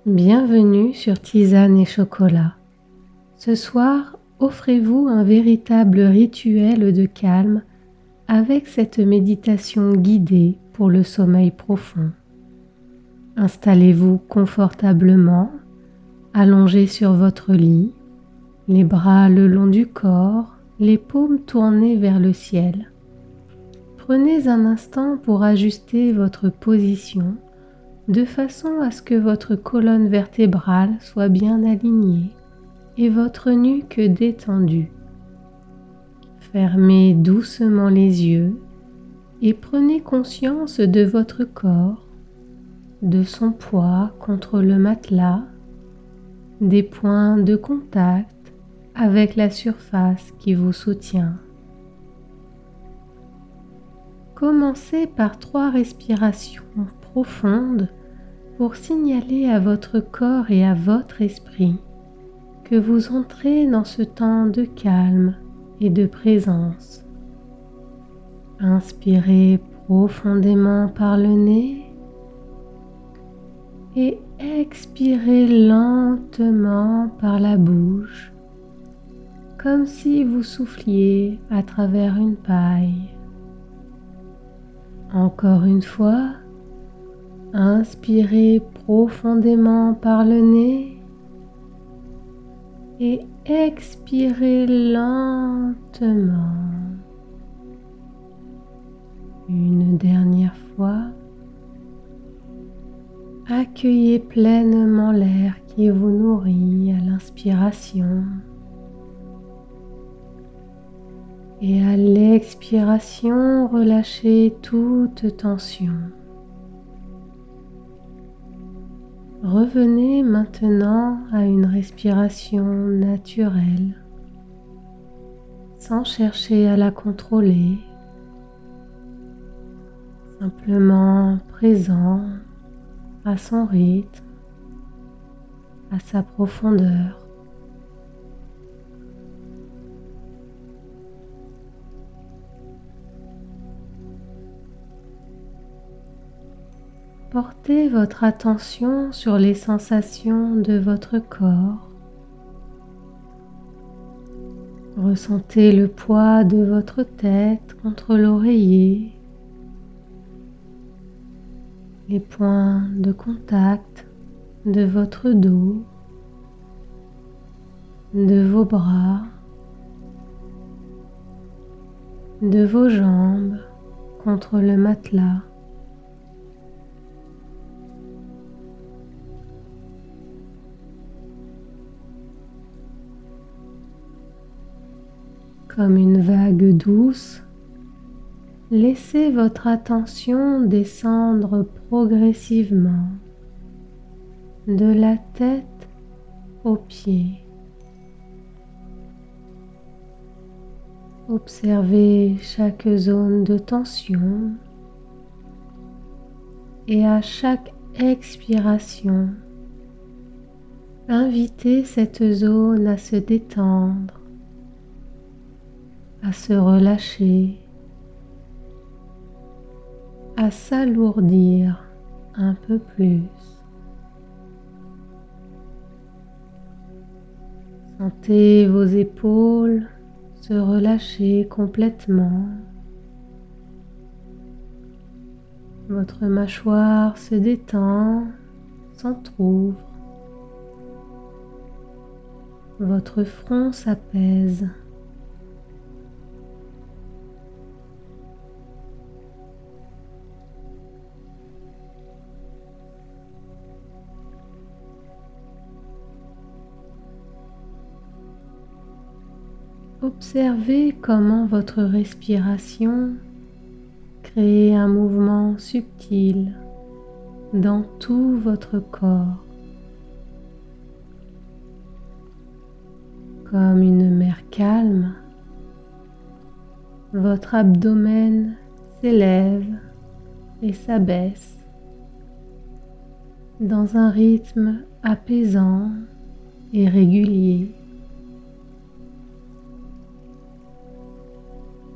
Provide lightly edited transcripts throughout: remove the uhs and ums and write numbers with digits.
Bienvenue sur Tisane et Chocolat. Ce soir, offrez-vous un véritable rituel de calme avec cette méditation guidée pour le sommeil profond. Installez-vous confortablement, allongé sur votre lit, les bras le long du corps, les paumes tournées vers le ciel. Prenez un instant pour ajuster votre position de façon à ce que votre colonne vertébrale soit bien alignée et votre nuque détendue. Fermez doucement les yeux et prenez conscience de votre corps, de son poids contre le matelas, des points de contact avec la surface qui vous soutient. Commencez par 3 respirations profondes pour signaler à votre corps et à votre esprit que vous entrez dans ce temps de calme et de présence. Inspirez profondément par le nez et expirez lentement par la bouche, comme si vous souffliez à travers une paille. Encore une fois, inspirez profondément par le nez et expirez lentement. Une dernière fois, accueillez pleinement l'air qui vous nourrit à l'inspiration et à l'expiration, relâchez toute tension. Revenez maintenant à une respiration naturelle, sans chercher à la contrôler, simplement présent à son rythme, à sa profondeur. Portez votre attention sur les sensations de votre corps. Ressentez le poids de votre tête contre l'oreiller, les points de contact de votre dos, de vos bras, de vos jambes contre le matelas. Comme une vague douce, laissez votre attention descendre progressivement de la tête aux pieds. Observez chaque zone de tension et à chaque expiration, invitez cette zone à se détendre, à se relâcher, à s'alourdir un peu plus. Sentez vos épaules se relâcher complètement. Votre mâchoire se détend, s'entrouvre. Votre front s'apaise. Observez comment votre respiration crée un mouvement subtil dans tout votre corps, comme une mer calme. Votre abdomen s'élève et s'abaisse dans un rythme apaisant et régulier.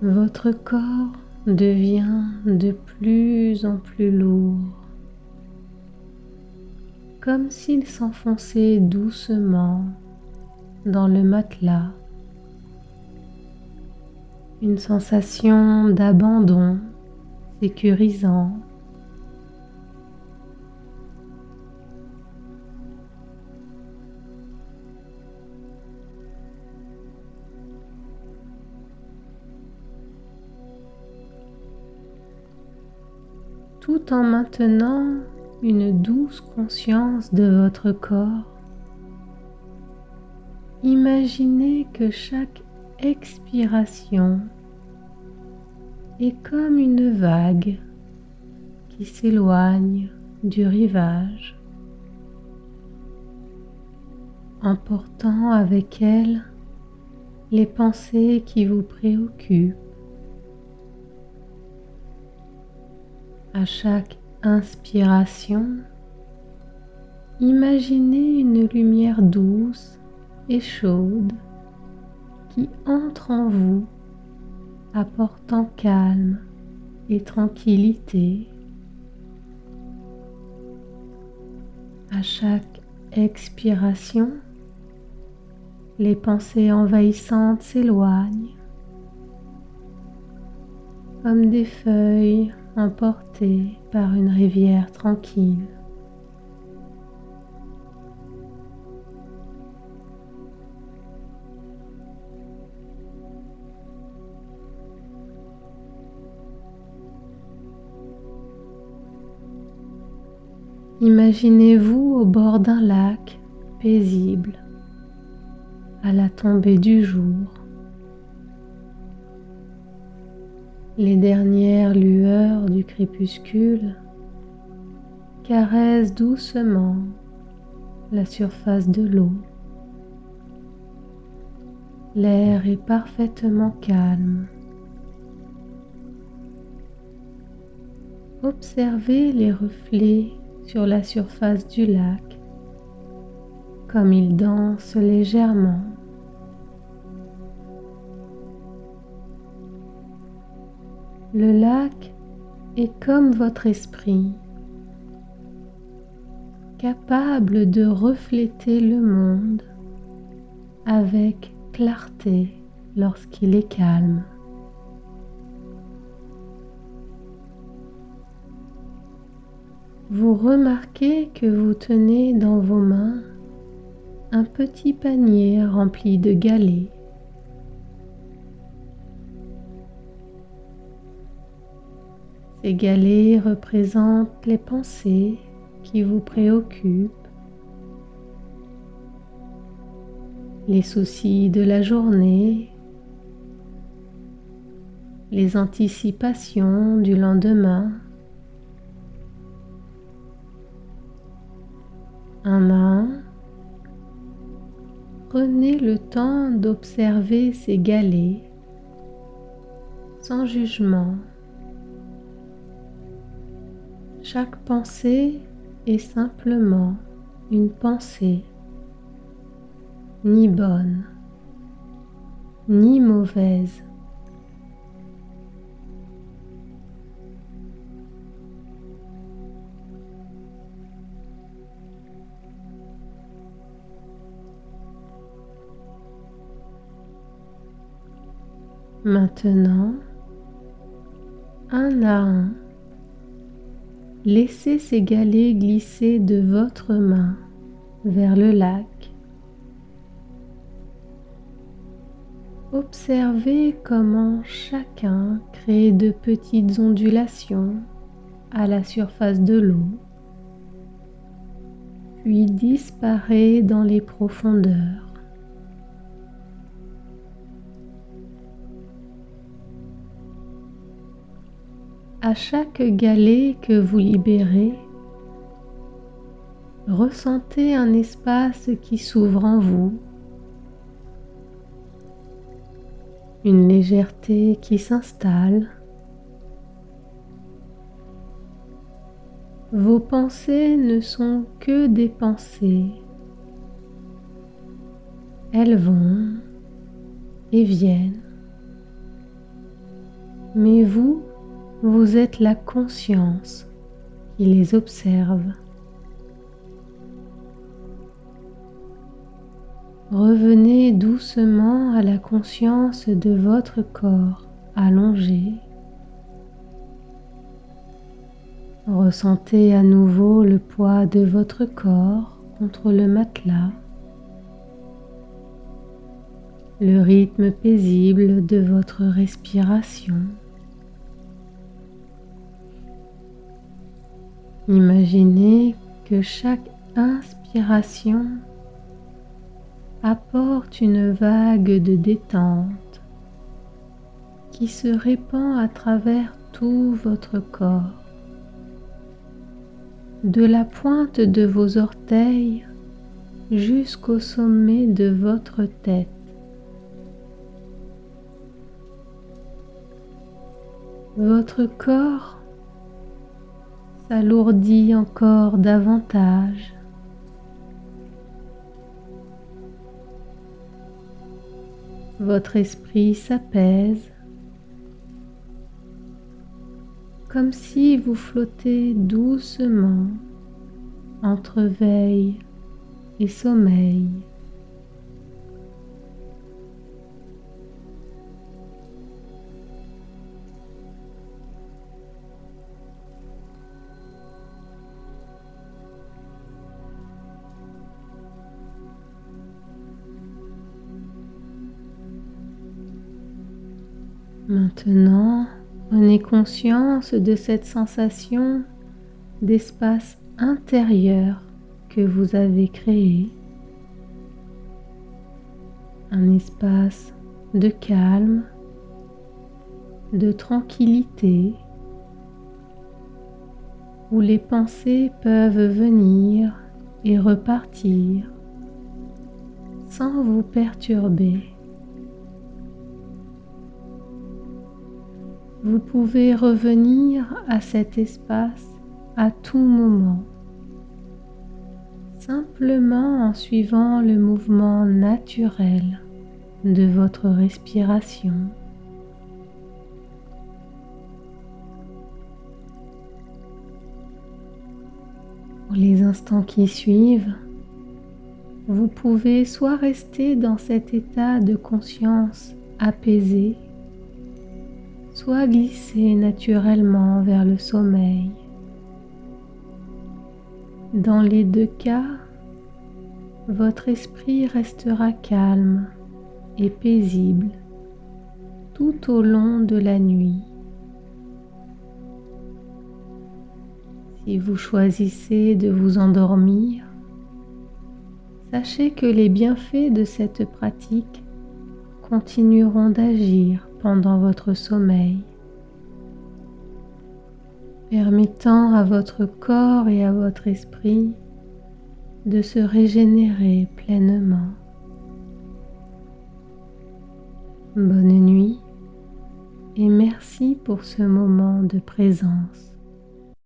Votre corps devient de plus en plus lourd. comme s'ils s'enfonçaient doucement dans le matelas. Une sensation d'abandon sécurisant. Tout en maintenant une douce conscience de votre corps, imaginez que chaque expiration est comme une vague qui s'éloigne du rivage, emportant avec elle les pensées qui vous préoccupent. À chaque inspiration, imaginez une lumière douce et chaude qui entre en vous, apportant calme et tranquillité. À chaque expiration, les pensées envahissantes s'éloignent, comme des feuilles emportées par une rivière tranquille. Imaginez-vous au bord d'un lac paisible, à la tombée du jour. Les dernières lueurs du crépuscule caressent doucement la surface de l'eau. L'air est parfaitement calme. Observez les reflets sur la surface du lac, comme ils dansent légèrement. Le lac est comme votre esprit, capable de refléter le monde avec clarté lorsqu'il est calme. Vous remarquez que vous tenez dans vos mains un petit panier rempli de galets. Ces galets représentent les pensées qui vous préoccupent, les soucis de la journée, les anticipations du lendemain. Un à un, prenez le temps d'observer ces galets sans jugement. Chaque pensée est simplement une pensée, ni bonne, ni mauvaise. Maintenant, un à un, laissez ces galets glisser de votre main vers le lac. Observez comment chacun crée de petites ondulations à la surface de l'eau, puis disparaît dans les profondeurs. À chaque galet que vous libérez, ressentez un espace qui s'ouvre en vous, une légèreté qui s'installe. Vos pensées ne sont que des pensées. Elles vont et viennent. Mais vous êtes la conscience qui les observe. Revenez doucement à la conscience de votre corps allongé. Ressentez à nouveau le poids de votre corps contre le matelas, le rythme paisible de votre respiration. Imaginez que chaque inspiration apporte une vague de détente qui se répand à travers tout votre corps, de la pointe de vos orteils jusqu'au sommet de votre tête. Votre corps s'alourdit encore davantage. Votre esprit s'apaise, comme si vous flottez doucement entre veille et sommeil. Maintenant, prenez conscience de cette sensation d'espace intérieur que vous avez créé. Un espace de calme, de tranquillité, où les pensées peuvent venir et repartir sans vous perturber. Vous pouvez revenir à cet espace à tout moment, simplement en suivant le mouvement naturel de votre respiration. Pour les instants qui suivent, vous pouvez soit rester dans cet état de conscience apaisé, soit glisser naturellement vers le sommeil. Dans les deux cas, votre esprit restera calme et paisible tout au long de la nuit. Si vous choisissez de vous endormir, sachez que les bienfaits de cette pratique continueront d'agir pendant votre sommeil, permettant à votre corps et à votre esprit de se régénérer pleinement. Bonne nuit et merci pour ce moment de présence.